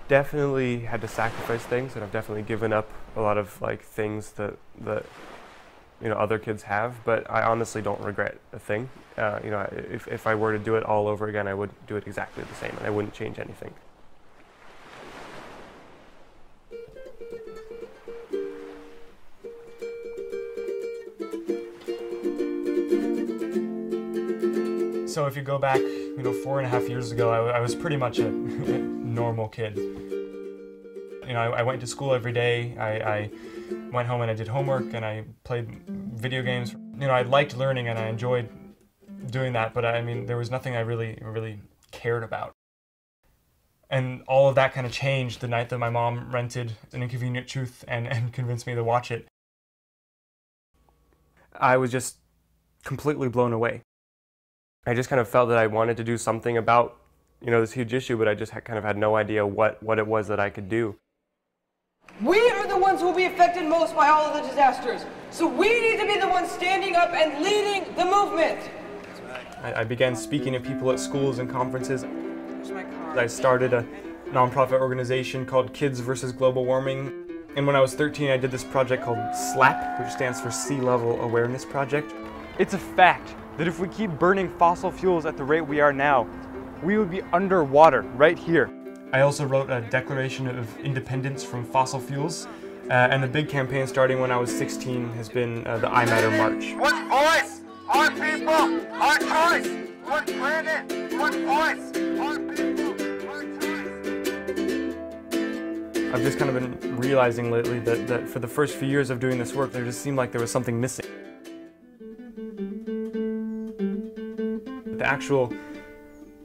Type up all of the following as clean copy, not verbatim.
definitely had to sacrifice things, and I've definitely given up a lot of like things that other kids have, but I honestly don't regret a thing. If I were to do it all over again, I would do it exactly the same, and I wouldn't change anything. So if you go back, 4.5 years ago, I was pretty much a normal kid. I went to school every day. I went home and I did homework and I played video games. I liked learning and I enjoyed doing that, but there was nothing I really cared about. And all of that kind of changed the night that my mom rented An Inconvenient Truth and convinced me to watch it. I was just completely blown away. I just kind of felt that I wanted to do something about, this huge issue, but I just kind of had no idea what it was that I could do. We are the ones who will be affected most by all of the disasters. So we need to be the ones standing up and leading the movement. I began speaking to people at schools and conferences. I started a nonprofit organization called Kids vs. Global Warming. And when I was 13, I did this project called SLAP, which stands for Sea Level Awareness Project. It's a fact that if we keep burning fossil fuels at the rate we are now, we would be underwater right here. I also wrote a Declaration of Independence from Fossil Fuels, and the big campaign starting when I was 16 has been the iMatter March. One voice, our people, our choice. One planet, one voice, our people, our choice. I've just kind of been realizing lately that for the first few years of doing this work, there just seemed like there was something missing. The actual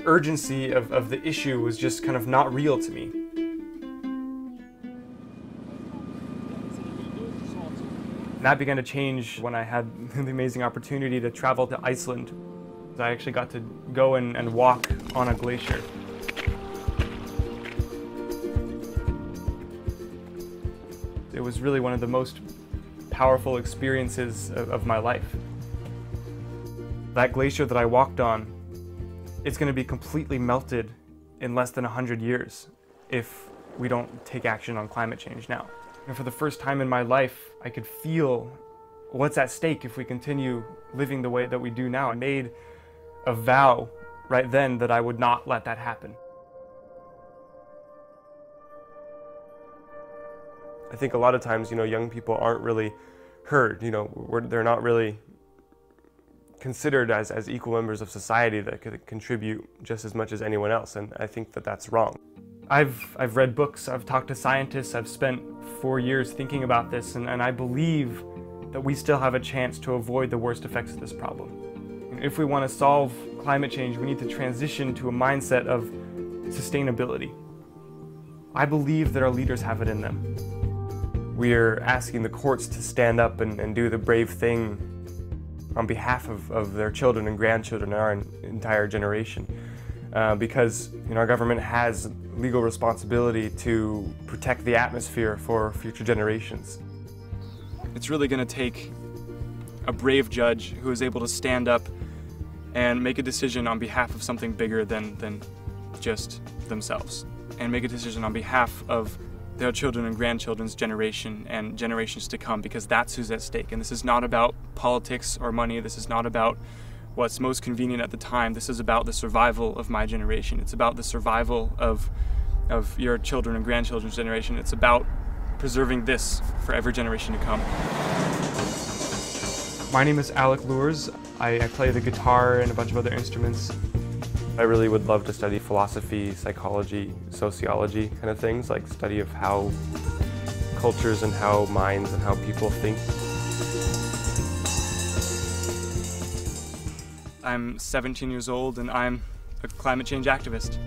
urgency of the issue was just kind of not real to me. And that began to change when I had the amazing opportunity to travel to Iceland. I actually got to go and walk on a glacier. It was really one of the most powerful experiences of my life. That glacier that I walked on, it's going to be completely melted in less than 100 years if we don't take action on climate change now. And for the first time in my life, I could feel what's at stake if we continue living the way that we do now. I made a vow right then that I would not let that happen. I think a lot of times, young people aren't really heard. They're not really considered as equal members of society that could contribute just as much as anyone else, and I think that that's wrong. I've read books, I've talked to scientists, I've spent 4 years thinking about this, and I believe that we still have a chance to avoid the worst effects of this problem. If we want to solve climate change, we need to transition to a mindset of sustainability. I believe that our leaders have it in them. We're asking the courts to stand up and do the brave thing on behalf of their children and grandchildren, our entire generation, because our government has legal responsibility to protect the atmosphere for future generations. It's really going to take a brave judge who is able to stand up and make a decision on behalf of something bigger than just themselves, and make a decision on behalf of their children and grandchildren's generation and generations to come, because that's who's at stake. And this is not about politics or money. This is not about what's most convenient at the time. This is about the survival of my generation. It's about the survival of your children and grandchildren's generation. It's about preserving this for every generation to come. My name is Alec Loorz. I play the guitar and a bunch of other instruments. I really would love to study philosophy, psychology, sociology kind of things, like study of how cultures and how minds and how people think. I'm 17 years old and I'm a climate change activist.